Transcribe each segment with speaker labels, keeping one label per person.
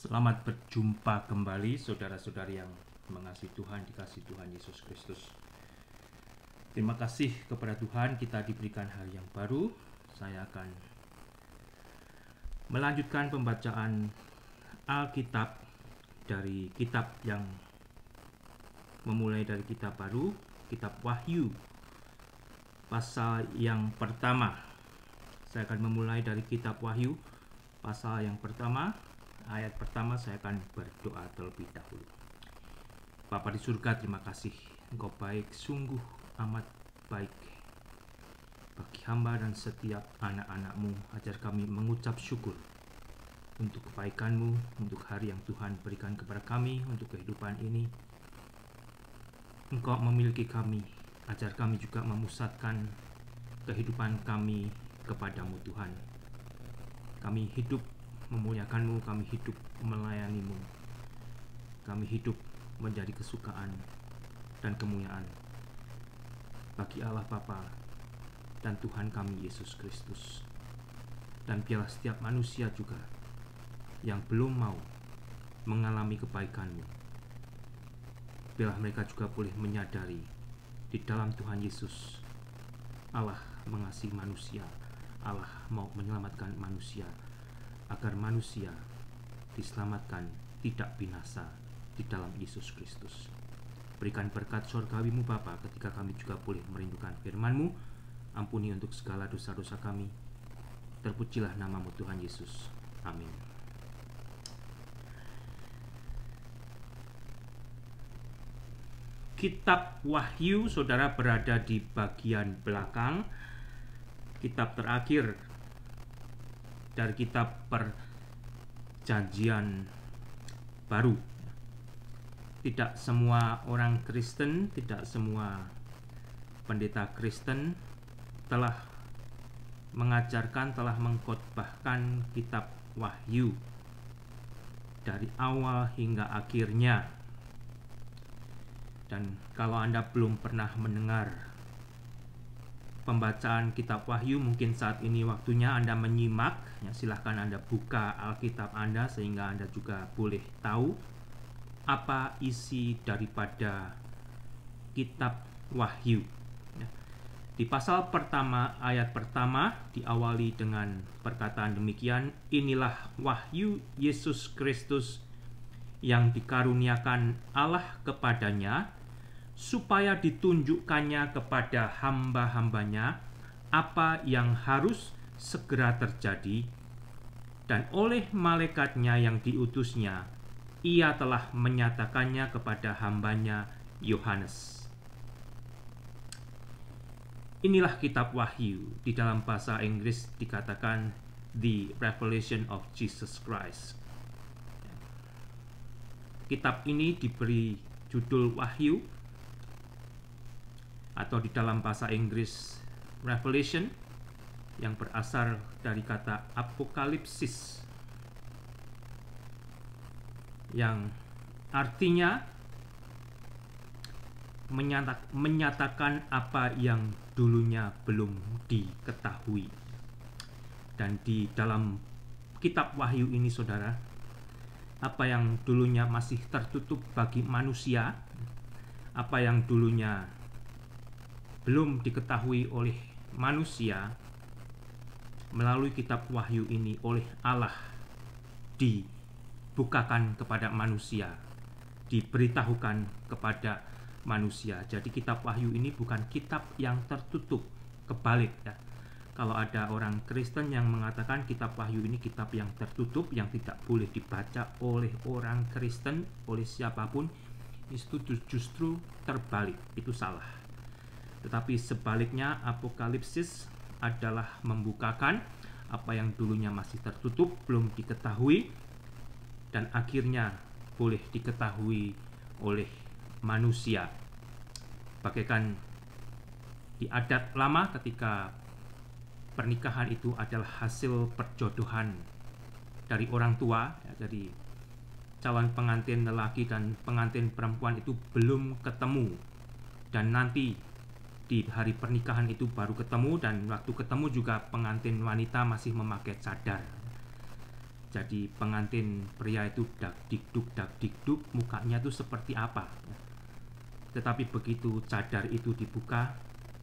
Speaker 1: Selamat berjumpa kembali saudara-saudari yang mengasihi Tuhan, dikasihi Tuhan Yesus Kristus. Terima kasih kepada Tuhan kita diberikan hari yang baru. Saya akan melanjutkan pembacaan Alkitab dari kitab yang memulai dari kitab baru, kitab Wahyu, pasal yang pertama. Saya akan memulai dari kitab Wahyu, pasal yang pertama. Ayat pertama saya akan berdoa terlebih dahulu. Bapa di surga, terima kasih. Engkau baik, sungguh amat baik bagi hamba dan setiap anak-anak-Mu. Ajar kami mengucap syukur untuk kebaikan-Mu, untuk hari yang Tuhan berikan kepada kami, untuk kehidupan ini. Engkau memiliki kami. Ajar kami juga memusatkan kehidupan kami kepadamu, Tuhan. Kami hidup memuliakan-Mu, kami hidup melayani-Mu, kami hidup menjadi kesukaan dan kemuliaan bagi Allah Bapa dan Tuhan kami Yesus Kristus. Dan biarlah setiap manusia juga yang belum mau mengalami kebaikan-Mu, biarlah mereka juga boleh menyadari di dalam Tuhan Yesus Allah mengasihi manusia, Allah mau menyelamatkan manusia, agar manusia diselamatkan, tidak binasa di dalam Yesus Kristus. Berikan berkat surgawi-Mu Bapa ketika kami juga boleh merindukan firman-Mu. Ampuni untuk segala dosa-dosa kami. Terpujilah nama-Mu Tuhan Yesus. Amin. Kitab Wahyu, saudara, berada di bagian belakang. Kitab terakhir dari kitab Perjanjian Baru. Tidak semua orang Kristen, tidak semua pendeta Kristen telah mengajarkan, telah mengkhotbahkan kitab Wahyu dari awal hingga akhirnya. Dan kalau Anda belum pernah mendengar pembacaan kitab Wahyu, mungkin saat ini waktunya Anda menyimak. Ya, silahkan Anda buka Alkitab Anda sehingga Anda juga boleh tahu apa isi daripada kitab Wahyu. Ya. Di pasal pertama, ayat pertama diawali dengan perkataan demikian, inilah wahyu Yesus Kristus yang dikaruniakan Allah kepadanya, supaya ditunjukkannya kepada hamba-hambanya apa yang harus segera terjadi, dan oleh malaikatnya yang diutusnya, ia telah menyatakannya kepada hambanya Yohanes. Inilah kitab Wahyu. Di dalam bahasa Inggris dikatakan The Revelation of Jesus Christ. Kitab ini diberi judul Wahyu, atau di dalam bahasa Inggris Revelation, yang berasal dari kata apokalipsis, yang artinya menyatakan apa yang dulunya belum diketahui. Dan di dalam kitab Wahyu ini, saudara, apa yang dulunya masih tertutup bagi manusia, apa yang dulunya belum diketahui oleh manusia, melalui kitab Wahyu ini oleh Allah dibukakan kepada manusia, diberitahukan kepada manusia. Jadi kitab Wahyu ini bukan kitab yang tertutup, kebalik ya. Kalau ada orang Kristen yang mengatakan kitab Wahyu ini kitab yang tertutup, yang tidak boleh dibaca oleh orang Kristen, oleh siapapun, itu justru terbalik, itu salah. Tetapi sebaliknya, apokalipsis adalah membukakan apa yang dulunya masih tertutup, belum diketahui, dan akhirnya boleh diketahui oleh manusia. Bagaikan di adat lama ketika pernikahan itu adalah hasil perjodohan dari orang tua, ya, jadi calon pengantin lelaki dan pengantin perempuan itu belum ketemu, dan nanti di hari pernikahan itu baru ketemu, dan waktu ketemu juga pengantin wanita masih memakai cadar. Jadi pengantin pria itu dak dikduk, mukanya itu seperti apa. Tetapi begitu cadar itu dibuka,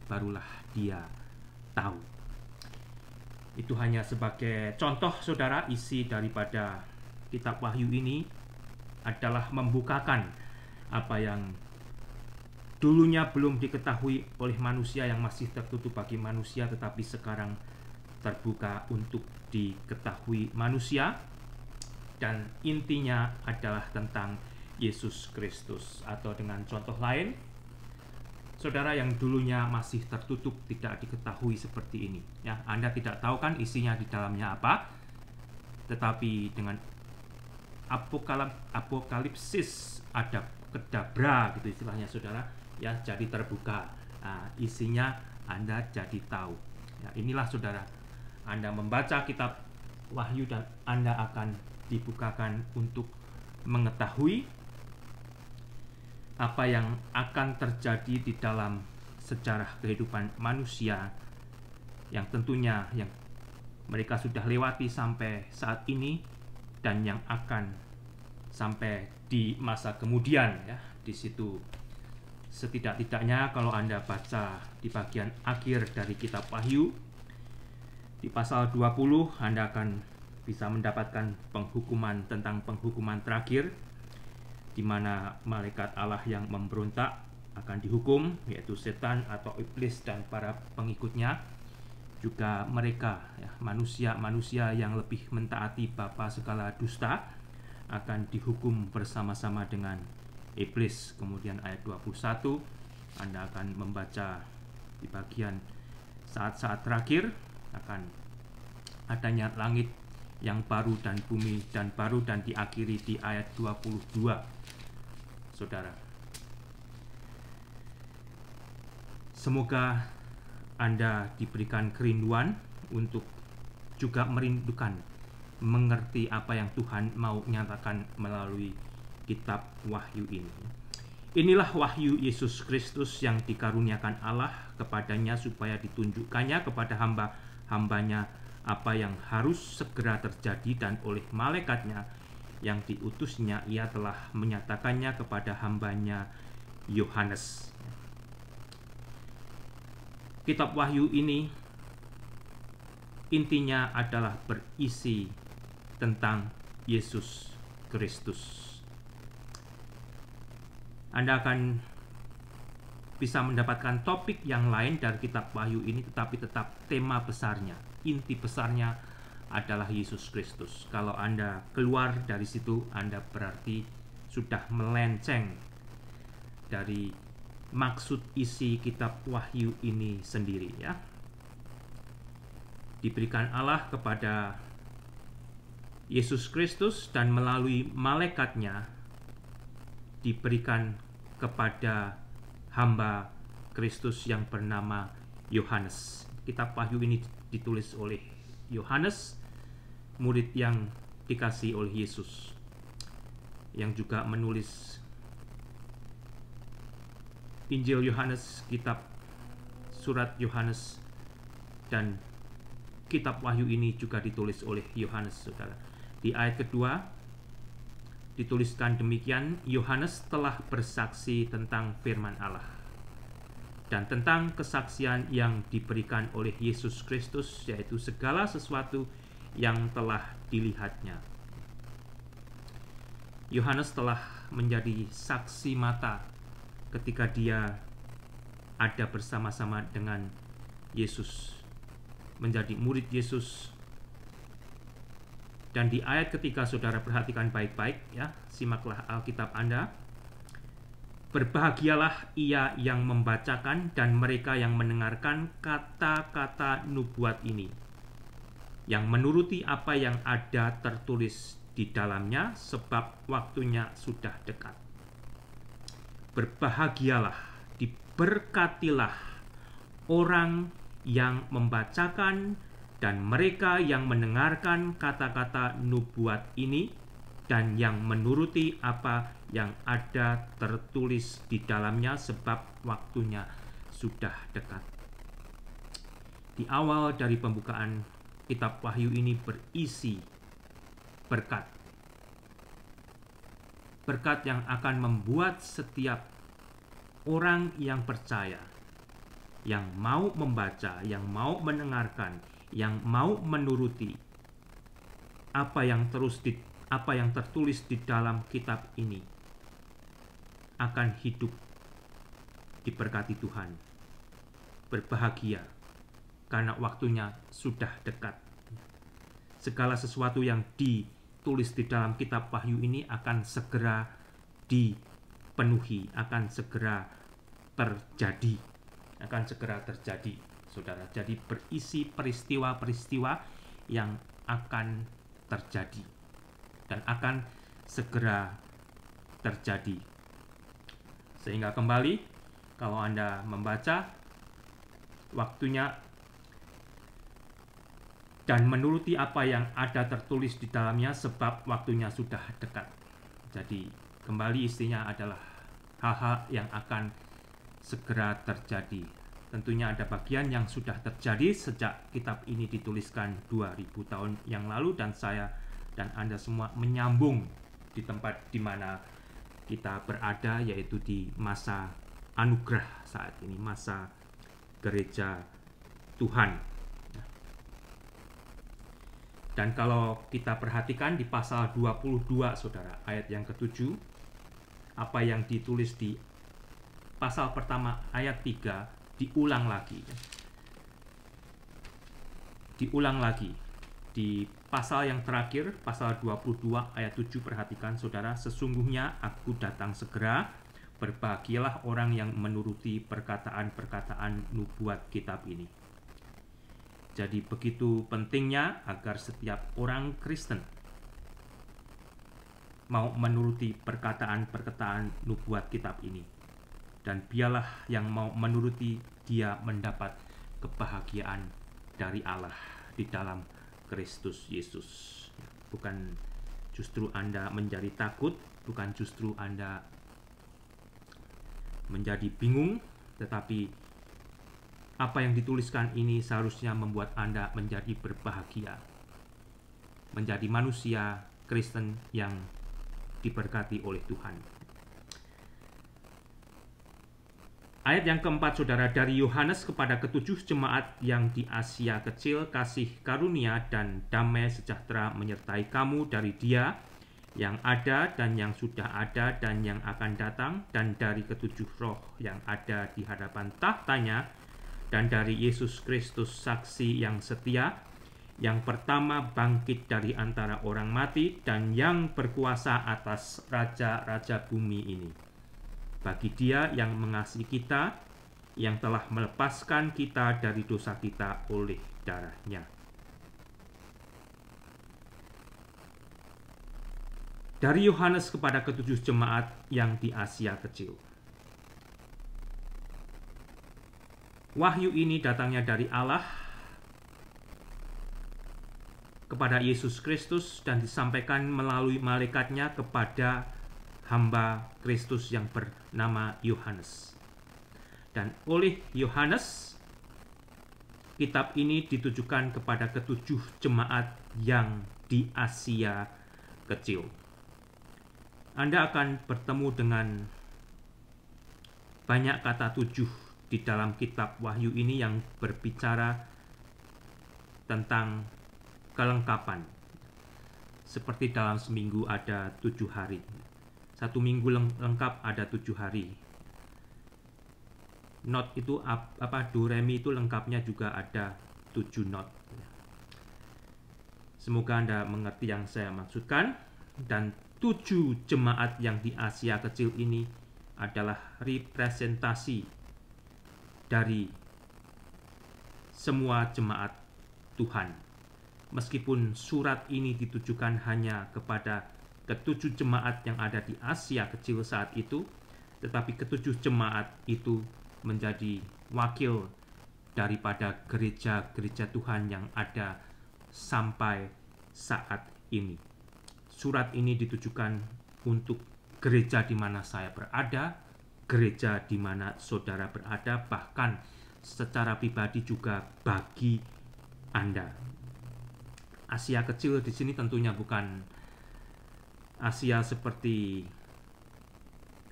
Speaker 1: barulah dia tahu. Itu hanya sebagai contoh, saudara. Isi daripada kitab Wahyu ini adalah membukakan apa yang dulunya belum diketahui oleh manusia, yang masih tertutup bagi manusia, tetapi sekarang terbuka untuk diketahui manusia. Dan intinya adalah tentang Yesus Kristus. Atau dengan contoh lain, saudara, yang dulunya masih tertutup, tidak diketahui seperti ini, ya, Anda tidak tahu kan isinya di dalamnya apa, tetapi dengan apokalipsis, ada kedabra gitu istilahnya, saudara, ya, jadi terbuka. Nah, isinya Anda jadi tahu. Ya, inilah, saudara, Anda membaca kitab Wahyu dan Anda akan dibukakan untuk mengetahui apa yang akan terjadi di dalam sejarah kehidupan manusia, yang tentunya yang mereka sudah lewati sampai saat ini, dan yang akan sampai di masa kemudian, ya. Di situ setidak-tidaknya kalau Anda baca di bagian akhir dari kitab Wahyu, di pasal 20, Anda akan bisa mendapatkan penghukuman, tentang penghukuman terakhir, di mana malaikat Allah yang memberontak akan dihukum, yaitu setan atau iblis dan para pengikutnya. Juga mereka, ya, manusia-manusia yang lebih mentaati bapa segala dusta, akan dihukum bersama-sama dengan iblis. Kemudian ayat 21, Anda akan membaca di bagian saat-saat terakhir, akan adanya langit yang baru dan bumi dan baru, dan diakhiri di ayat 22, saudara. Semoga Anda diberikan kerinduan untuk juga merindukan, mengerti apa yang Tuhan mau nyatakan melalui kitab Wahyu ini. Inilah wahyu Yesus Kristus yang dikaruniakan Allah kepadanya, supaya ditunjukkannya kepada hamba-hambanya apa yang harus segera terjadi, dan oleh malaikatnya yang diutusnya ia telah menyatakannya kepada hambanya Yohanes. Kitab Wahyu ini intinya adalah berisi tentang Yesus Kristus. Anda akan bisa mendapatkan topik yang lain dari kitab Wahyu ini, tetapi tetap tema besarnya, inti besarnya adalah Yesus Kristus. Kalau Anda keluar dari situ, Anda berarti sudah melenceng dari maksud isi kitab Wahyu ini sendiri, ya. Diberikan Allah kepada Yesus Kristus, dan melalui malaikatnya diberikan kepada hamba Kristus yang bernama Yohanes. Kitab Wahyu ini ditulis oleh Yohanes, murid yang dikasihi oleh Yesus, yang juga menulis Injil Yohanes, kitab surat Yohanes, dan kitab Wahyu ini juga ditulis oleh Yohanes, saudara. Di ayat kedua dituliskan demikian, Yohanes telah bersaksi tentang firman Allah dan tentang kesaksian yang diberikan oleh Yesus Kristus, yaitu segala sesuatu yang telah dilihatnya. Yohanes telah menjadi saksi mata ketika dia ada bersama-sama dengan Yesus, menjadi murid Yesus. Dan di ayat ketiga, saudara perhatikan baik-baik, ya, simaklah Alkitab Anda. Berbahagialah ia yang membacakan dan mereka yang mendengarkan kata-kata nubuat ini, yang menuruti apa yang ada tertulis di dalamnya, sebab waktunya sudah dekat. Berbahagialah, diberkatilah orang yang membacakan dan mereka yang mendengarkan kata-kata nubuat ini, dan yang menuruti apa yang ada tertulis di dalamnya, sebab waktunya sudah dekat. Di awal dari pembukaan kitab Wahyu ini berisi berkat. Berkat yang akan membuat setiap orang yang percaya, yang mau membaca, yang mau mendengarkan, yang mau menuruti apa yang tertulis di dalam kitab ini, akan hidup diberkati Tuhan, berbahagia, karena waktunya sudah dekat. Segala sesuatu yang ditulis di dalam kitab Wahyu ini akan segera dipenuhi, akan segera terjadi, saudara. Jadi berisi peristiwa-peristiwa yang akan terjadi dan akan segera terjadi. Sehingga kembali, kalau Anda membaca, waktunya dan menuruti apa yang ada tertulis di dalamnya, sebab waktunya sudah dekat. Jadi kembali istinya adalah hal-hal yang akan segera terjadi. Tentunya ada bagian yang sudah terjadi sejak kitab ini dituliskan 2000 tahun yang lalu, dan saya dan Anda semua menyambung di tempat di mana kita berada, yaitu di masa anugerah saat ini, masa gereja Tuhan. Dan kalau kita perhatikan di pasal 22, saudara, ayat yang ke-7, apa yang ditulis di pasal pertama ayat 3 diulang lagi. Diulang lagi. Di pasal yang terakhir, pasal 22 ayat 7, perhatikan saudara, sesungguhnya aku datang segera, berbahagialah orang yang menuruti perkataan-perkataan nubuat kitab ini. Jadi begitu pentingnya agar setiap orang Kristen mau menuruti perkataan-perkataan nubuat kitab ini. Dan biarlah yang mau menuruti, dia mendapat kebahagiaan dari Allah di dalam Kristus Yesus. Bukan justru Anda menjadi takut, bukan justru Anda menjadi bingung, tetapi apa yang dituliskan ini seharusnya membuat Anda menjadi berbahagia, menjadi manusia Kristen yang diberkati oleh Tuhan. Ayat yang keempat, saudara, dari Yohanes kepada ketujuh jemaat yang di Asia Kecil, kasih karunia dan damai sejahtera menyertai kamu dari Dia yang ada dan yang sudah ada dan yang akan datang, dan dari ketujuh roh yang ada di hadapan tahtanya, dan dari Yesus Kristus saksi yang setia, yang pertama bangkit dari antara orang mati dan yang berkuasa atas raja-raja bumi ini. Bagi Dia yang mengasihi kita, yang telah melepaskan kita dari dosa kita oleh darah-Nya. Dari Yohanes kepada ketujuh jemaat yang di Asia Kecil. Wahyu ini datangnya dari Allah kepada Yesus Kristus dan disampaikan melalui malaikatnya kepada hamba Kristus yang bernama Yohanes. Dan oleh Yohanes, kitab ini ditujukan kepada ketujuh jemaat yang di Asia Kecil. Anda akan bertemu dengan banyak kata tujuh di dalam kitab Wahyu ini yang berbicara tentang kelengkapan. Seperti dalam seminggu ada 7 hari. Satu minggu lengkap ada 7 hari. Not itu do re mi itu lengkapnya juga ada 7 not. Semoga Anda mengerti yang saya maksudkan. Dan 7 jemaat yang di Asia Kecil ini adalah representasi dari semua jemaat Tuhan. Meskipun surat ini ditujukan hanya kepada ketujuh jemaat yang ada di Asia Kecil saat itu, tetapi ketujuh jemaat itu menjadi wakil daripada gereja-gereja Tuhan yang ada sampai saat ini. Surat ini ditujukan untuk gereja di mana saya berada, gereja di mana saudara berada, bahkan secara pribadi juga bagi Anda. Asia Kecil di sini tentunya bukan Asia seperti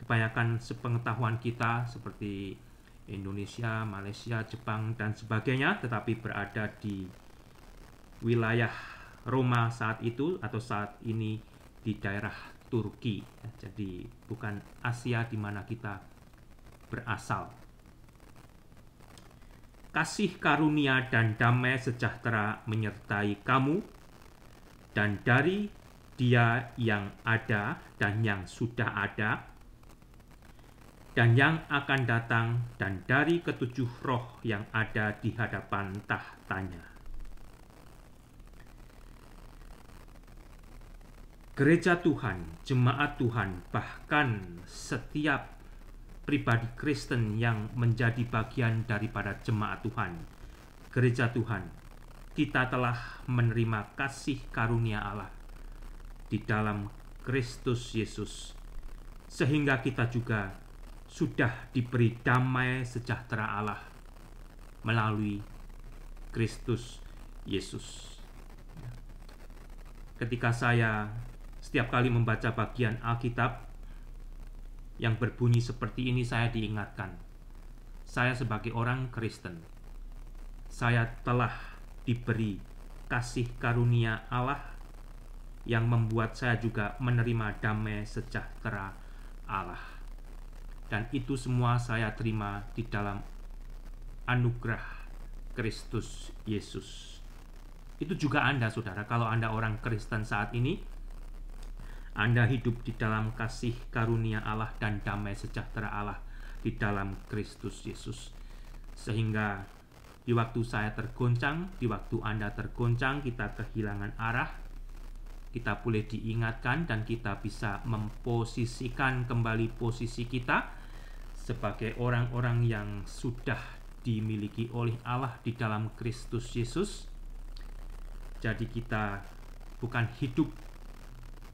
Speaker 1: kebanyakan sepengetahuan kita seperti Indonesia, Malaysia, Jepang, dan sebagainya, tetapi berada di wilayah Roma saat itu atau saat ini di daerah Turki. Jadi bukan Asia di mana kita berasal. Kasih karunia dan damai sejahtera menyertai kamu dan dari Dia yang ada dan yang sudah ada dan yang akan datang dan dari ketujuh roh yang ada di hadapan tahtanya. Gereja Tuhan, jemaat Tuhan, bahkan setiap pribadi Kristen yang menjadi bagian daripada jemaat Tuhan, gereja Tuhan, kita telah menerima kasih karunia Allah di dalam Kristus Yesus, sehingga kita juga sudah diberi damai sejahtera Allah melalui Kristus Yesus. Ketika saya setiap kali membaca bagian Alkitab yang berbunyi seperti ini, saya diingatkan, saya sebagai orang Kristen, saya telah diberi kasih karunia Allah yang membuat saya juga menerima damai sejahtera Allah. Dan itu semua saya terima di dalam anugerah Kristus Yesus. Itu juga Anda, saudara. Kalau Anda orang Kristen saat ini, Anda hidup di dalam kasih karunia Allah dan damai sejahtera Allah di dalam Kristus Yesus. Sehingga di waktu saya tergoncang, di waktu Anda tergoncang, kita kehilangan arah, kita boleh diingatkan dan kita bisa memposisikan kembali posisi kita sebagai orang-orang yang sudah dimiliki oleh Allah di dalam Kristus Yesus. Jadi kita bukan hidup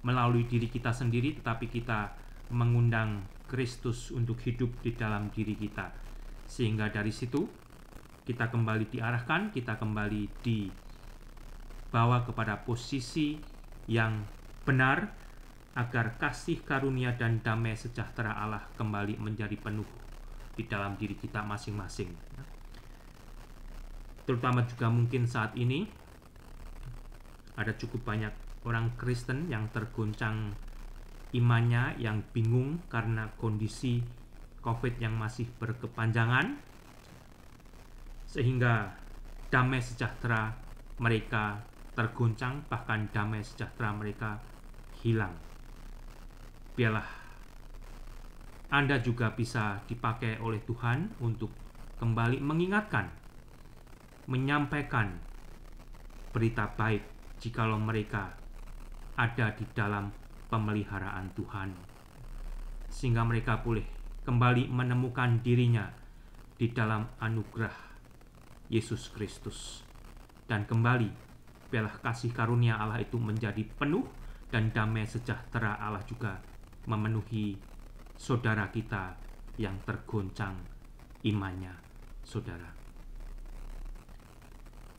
Speaker 1: melalui diri kita sendiri, tetapi kita mengundang Kristus untuk hidup di dalam diri kita. Sehingga dari situ kita kembali diarahkan, kita kembali dibawa kepada posisi yang benar, agar kasih karunia dan damai sejahtera Allah kembali menjadi penuh di dalam diri kita masing-masing. Terutama juga mungkin saat ini ada cukup banyak orang Kristen yang tergoncang imannya, yang bingung karena kondisi COVID yang masih berkepanjangan, sehingga damai sejahtera mereka tergoncang, bahkan damai sejahtera mereka hilang. Biarlah Anda juga bisa dipakai oleh Tuhan untuk kembali mengingatkan, menyampaikan berita baik jikalau mereka ada di dalam pemeliharaan Tuhan, sehingga mereka boleh kembali menemukan dirinya di dalam anugerah Yesus Kristus. Dan kembali, biarlah kasih karunia Allah itu menjadi penuh dan damai sejahtera Allah juga memenuhi saudara kita yang tergoncang imannya, saudara.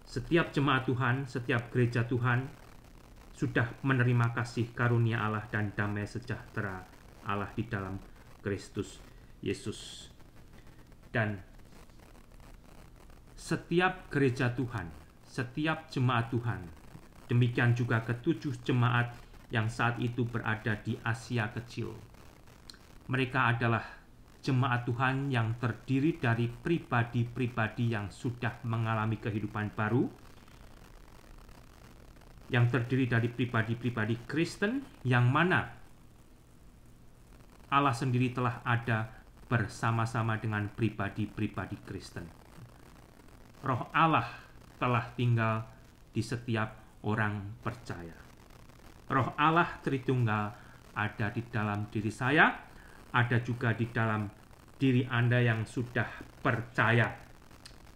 Speaker 1: Setiap jemaat Tuhan, setiap gereja Tuhan sudah menerima kasih karunia Allah dan damai sejahtera Allah di dalam Kristus Yesus. Dan setiap gereja Tuhan, setiap jemaat Tuhan, demikian juga ketujuh jemaat yang saat itu berada di Asia Kecil. Mereka adalah jemaat Tuhan yang terdiri dari pribadi-pribadi yang sudah mengalami kehidupan baru, yang terdiri dari pribadi-pribadi Kristen yang mana Allah sendiri telah ada bersama-sama dengan pribadi-pribadi Kristen. Roh Allah telah tinggal di setiap orang percaya. Roh Allah Tritunggal ada di dalam diri saya, ada juga di dalam diri Anda yang sudah percaya.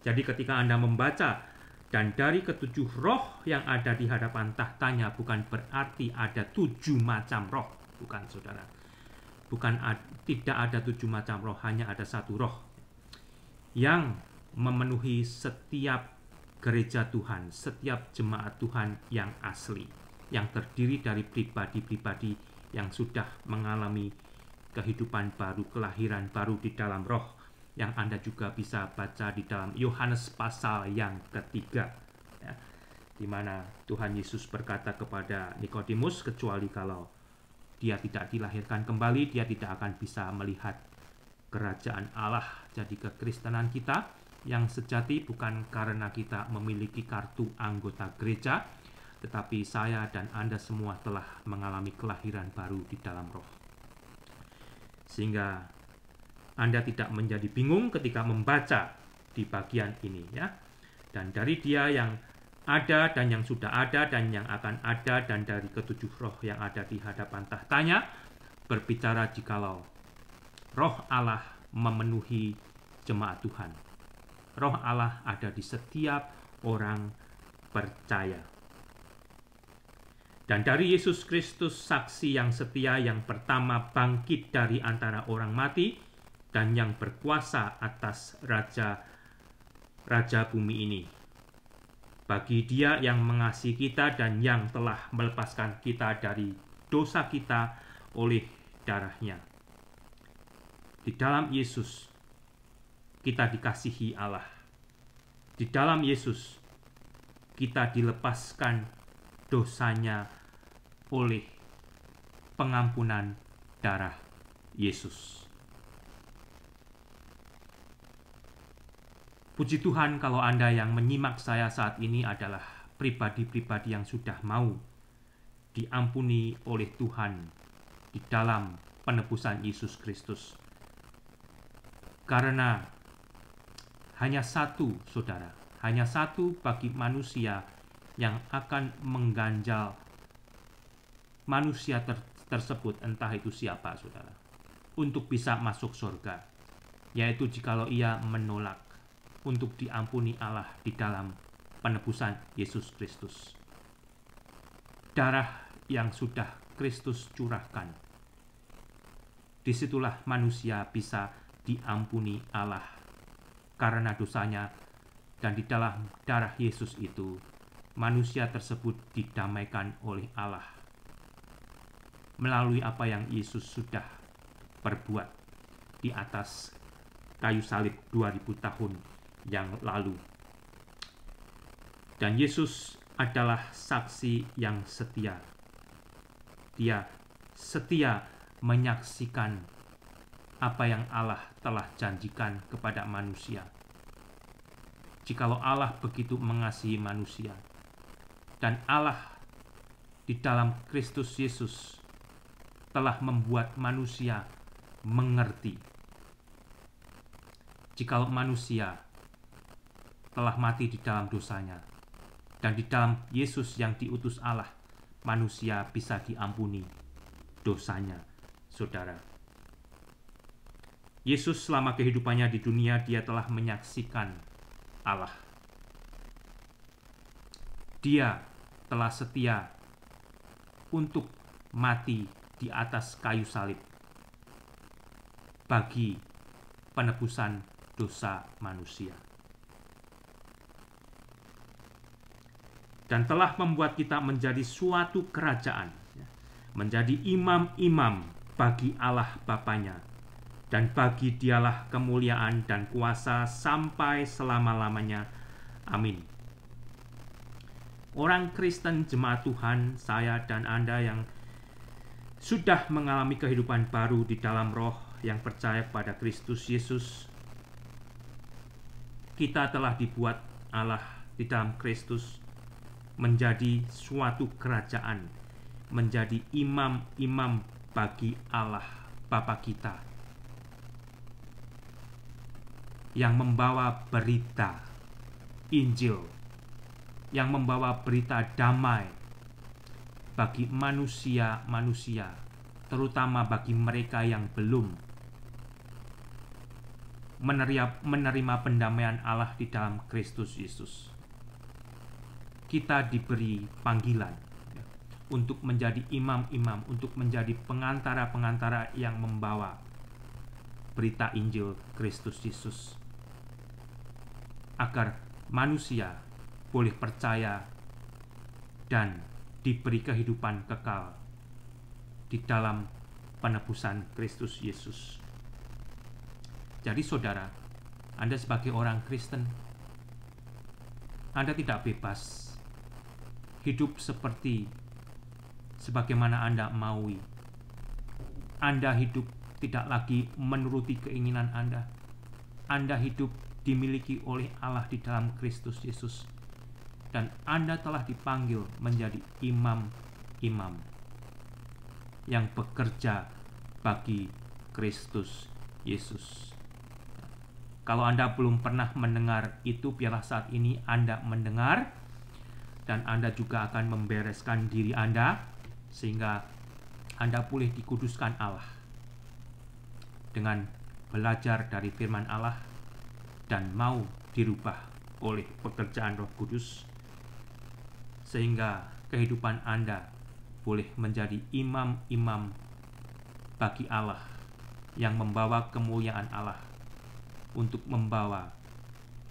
Speaker 1: Jadi ketika Anda membaca, dan dari ketujuh roh yang ada di hadapan tahtanya, bukan berarti ada 7 macam roh, bukan, saudara. Tidak ada 7 macam roh, hanya ada satu roh yang memenuhi setiap gereja Tuhan, setiap jemaat Tuhan yang asli, yang terdiri dari pribadi-pribadi yang sudah mengalami kehidupan baru, kelahiran baru di dalam roh, yang Anda juga bisa baca di dalam Yohanes pasal yang ketiga, ya, di mana Tuhan Yesus berkata kepada Nikodemus, kecuali kalau dia tidak dilahirkan kembali, dia tidak akan bisa melihat kerajaan Allah. Jadi kekristenan kita yang sejati bukan karena kita memiliki kartu anggota gereja, tetapi saya dan Anda semua telah mengalami kelahiran baru di dalam roh. Sehingga Anda tidak menjadi bingung ketika membaca di bagian ini, ya. Dan dari Dia yang ada dan yang sudah ada dan yang akan ada, dan dari ketujuh roh yang ada di hadapan tahtanya, berbicara jikalau roh Allah memenuhi jemaat Tuhan. Roh Allah ada di setiap orang percaya. Dan dari Yesus Kristus, saksi yang setia, yang pertama bangkit dari antara orang mati, dan yang berkuasa atas raja bumi ini. Bagi Dia yang mengasihi kita dan yang telah melepaskan kita dari dosa kita oleh darah-Nya. Di dalam Yesus kita dikasihi Allah. Di dalam Yesus kita dilepaskan dosanya oleh pengampunan darah Yesus. Puji Tuhan kalau Anda yang menyimak saya saat ini adalah pribadi-pribadi yang sudah mau diampuni oleh Tuhan di dalam penebusan Yesus Kristus. Karena hanya satu, saudara, hanya satu bagi manusia yang akan mengganjal manusia tersebut, entah itu siapa, saudara, untuk bisa masuk surga, yaitu jikalau ia menolak untuk diampuni Allah di dalam penebusan Yesus Kristus. Darah yang sudah Kristus curahkan, disitulah manusia bisa diampuni Allah karena dosanya, dan di dalam darah Yesus itu manusia tersebut didamaikan oleh Allah melalui apa yang Yesus sudah perbuat di atas kayu salib 2000 tahun yang lalu. Dan Yesus adalah saksi yang setia. Dia setia menyaksikan apa yang Allah telah janjikan kepada manusia. Jikalau Allah begitu mengasihi manusia, dan Allah di dalam Kristus Yesus telah membuat manusia mengerti, jikalau manusia telah mati di dalam dosanya, dan di dalam Yesus yang diutus Allah, manusia bisa diampuni dosanya, saudara. Yesus selama kehidupannya di dunia, Dia telah menyaksikan Allah. Dia telah setia untuk mati di atas kayu salib bagi penebusan dosa manusia. Dan telah membuat kita menjadi suatu kerajaan, menjadi imam-imam bagi Allah Bapanya, dan bagi Dialah kemuliaan dan kuasa sampai selama-lamanya. Amin. Orang Kristen, jemaat Tuhan, saya dan Anda yang sudah mengalami kehidupan baru di dalam roh, yang percaya pada Kristus Yesus, kita telah dibuat Allah di dalam Kristus menjadi suatu kerajaan, menjadi imam-imam bagi Allah Bapa kita, yang membawa berita Injil, yang membawa berita damai bagi manusia-manusia, terutama bagi mereka yang belum menerima pendamaian Allah di dalam Kristus Yesus. Kita diberi panggilan untuk menjadi imam-imam, untuk menjadi pengantara-pengantara yang membawa berita Injil Kristus Yesus, agar manusia boleh percaya dan diberi kehidupan kekal di dalam penebusan Kristus Yesus. Jadi saudara, Anda sebagai orang Kristen, Anda tidak bebas hidup sebagaimana Anda maui. Anda hidup tidak lagi menuruti keinginan Anda. Anda hidup dimiliki oleh Allah di dalam Kristus Yesus. Dan Anda telah dipanggil menjadi imam-imam yang bekerja bagi Kristus Yesus. Kalau Anda belum pernah mendengar itu, biarlah saat ini Anda mendengar, dan Anda juga akan membereskan diri Anda sehingga Anda boleh dikuduskan Allah dengan belajar dari firman Allah dan mau dirubah oleh pekerjaan Roh Kudus, sehingga kehidupan Anda boleh menjadi imam-imam bagi Allah yang membawa kemuliaan Allah untuk membawa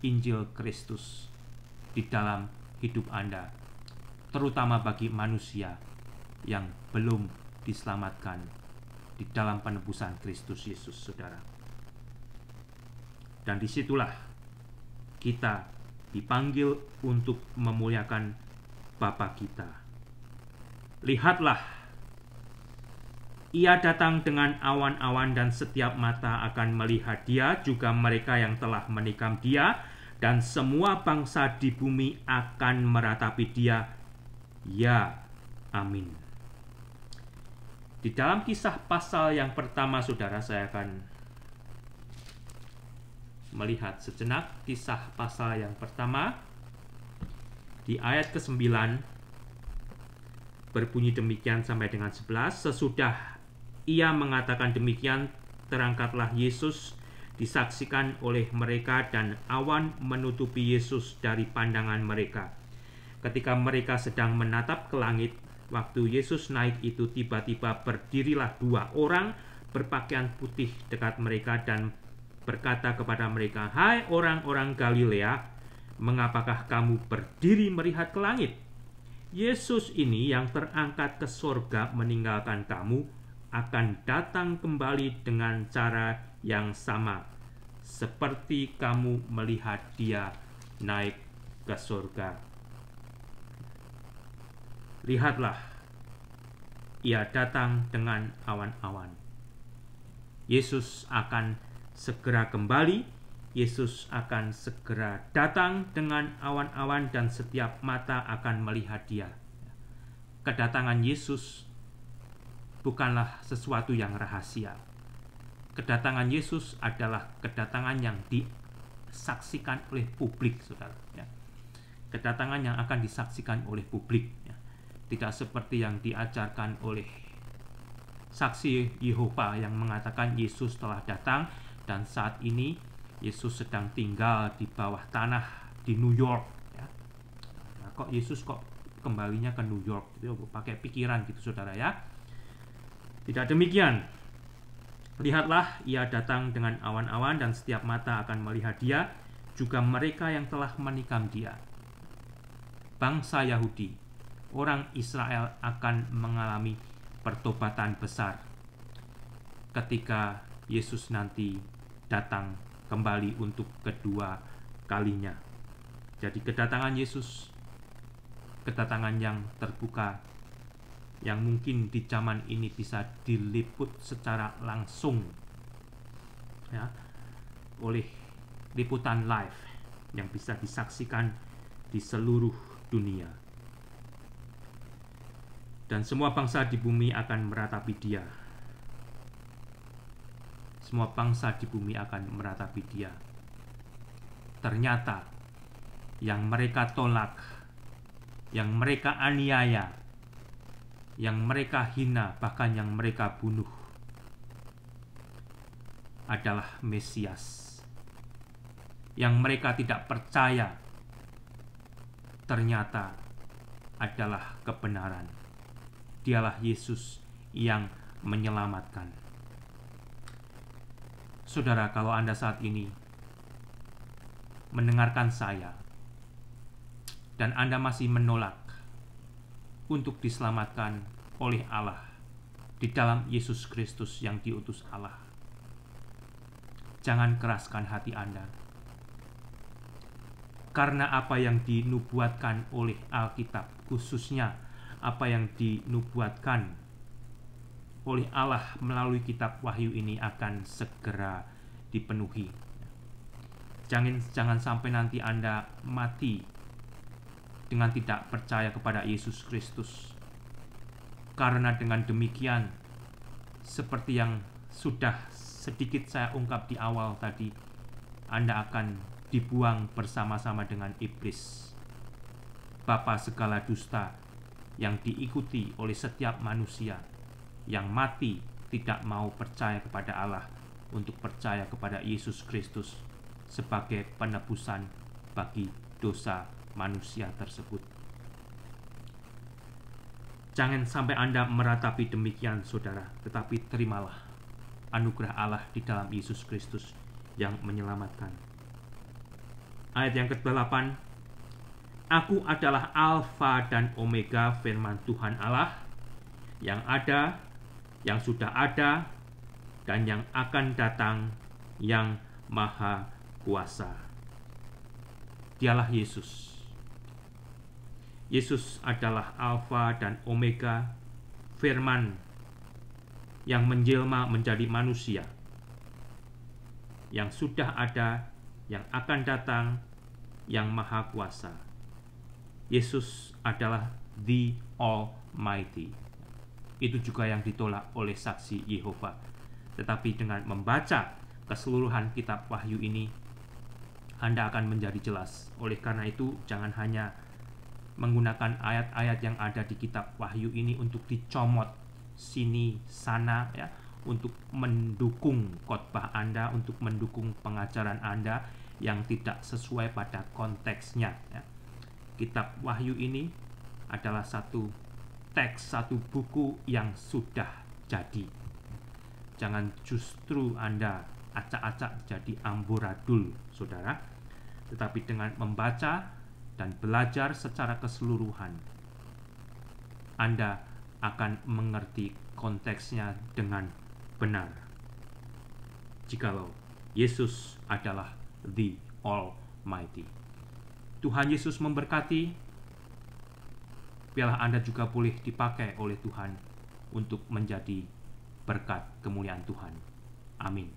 Speaker 1: Injil Kristus di dalam hidup Anda, terutama bagi manusia yang belum diselamatkan di dalam penebusan Kristus Yesus, saudara. Dan disitulah kita dipanggil untuk memuliakan Bapa kita. Lihatlah, Ia datang dengan awan-awan dan setiap mata akan melihat Dia, juga mereka yang telah menikam Dia, dan semua bangsa di bumi akan meratapi Dia. Ya, amin. Di dalam Kisah pasal yang pertama, saudara, saya akan melihat sejenak Kisah pasal yang pertama. Di ayat ke-9 berbunyi demikian sampai dengan 11. Sesudah Ia mengatakan demikian, terangkatlah Yesus, disaksikan oleh mereka, dan awan menutupi Yesus dari pandangan mereka. Ketika mereka sedang menatap ke langit, waktu Yesus naik itu, tiba-tiba berdirilah 2 orang berpakaian putih dekat mereka dan berkata kepada mereka, "Hai orang-orang Galilea, mengapakah kamu berdiri melihat ke langit? Yesus ini yang terangkat ke sorga meninggalkan kamu, akan datang kembali dengan cara yang sama, seperti kamu melihat Dia naik ke sorga. Lihatlah, Ia datang dengan awan-awan." Yesus akan segera kembali. Yesus akan segera datang dengan awan-awan dan setiap mata akan melihat Dia. Kedatangan Yesus bukanlah sesuatu yang rahasia. Kedatangan Yesus adalah kedatangan yang disaksikan oleh publik, saudara. Kedatangan yang akan disaksikan oleh publik. Tidak seperti yang diajarkan oleh saksi Yehova yang mengatakan Yesus telah datang dan saat ini Yesus sedang tinggal di bawah tanah di New York. Nah, kok Yesus kok kembalinya ke New York? Itu pakai pikiran gitu, saudara ya. Tidak demikian. Lihatlah, Ia datang dengan awan-awan dan setiap mata akan melihat Dia, juga mereka yang telah menikam Dia. Bangsa Yahudi, orang Israel akan mengalami pertobatan besar ketika Yesus nanti datang kembali untuk kedua kalinya. Jadi kedatangan Yesus, kedatangan yang terbuka, yang mungkin di zaman ini bisa diliput secara langsung ya, oleh liputan live yang bisa disaksikan di seluruh dunia. Dan semua bangsa di bumi akan meratapi Dia. Semua bangsa di bumi akan meratapi Dia. Ternyata yang mereka tolak, yang mereka aniaya, yang mereka hina, bahkan yang mereka bunuh adalah Mesias. Yang mereka tidak percaya ternyata adalah kebenaran. Dialah Yesus yang menyelamatkan. Saudara, kalau Anda saat ini mendengarkan saya dan Anda masih menolak untuk diselamatkan oleh Allah di dalam Yesus Kristus yang diutus Allah. Jangan keraskan hati Anda, karena apa yang dinubuatkan oleh Alkitab, khususnya apa yang dinubuatkan oleh Allah melalui kitab Wahyu ini akan segera dipenuhi. Jangan sampai nanti Anda mati dengan tidak percaya kepada Yesus Kristus. Karena dengan demikian, seperti yang sudah sedikit saya ungkap di awal tadi, Anda akan dibuang bersama-sama dengan iblis, bapa segala dusta yang diikuti oleh setiap manusia yang mati tidak mau percaya kepada Allah untuk percaya kepada Yesus Kristus sebagai penebusan bagi dosa manusia tersebut. Jangan sampai Anda meratapi demikian, saudara, tetapi terimalah anugerah Allah di dalam Yesus Kristus yang menyelamatkan. Ayat yang ke-8, Aku adalah Alfa dan Omega, firman Tuhan Allah, yang ada, yang sudah ada, dan yang akan datang, yang Maha Kuasa. Dialah Yesus. Yesus adalah Alfa dan Omega, firman yang menjelma menjadi manusia, yang sudah ada, yang akan datang, yang Maha Kuasa. Yesus adalah the Almighty. Itu juga yang ditolak oleh saksi Yehova. Tetapi dengan membaca keseluruhan kitab Wahyu ini, Anda akan menjadi jelas. Oleh karena itu, jangan hanya menggunakan ayat-ayat yang ada di kitab Wahyu ini untuk dicomot sini sana, ya, untuk mendukung khotbah Anda, untuk mendukung pengajaran Anda yang tidak sesuai pada konteksnya, ya. Kitab Wahyu ini adalah satu teks, satu buku yang sudah jadi. Jangan justru Anda acak-acak jadi amburadul, saudara, tetapi dengan membaca dan belajar secara keseluruhan, Anda akan mengerti konteksnya dengan benar. Jikalau Yesus adalah the Almighty. Tuhan Yesus memberkati. Biarlah Anda juga boleh dipakai oleh Tuhan untuk menjadi berkat kemuliaan Tuhan. Amin.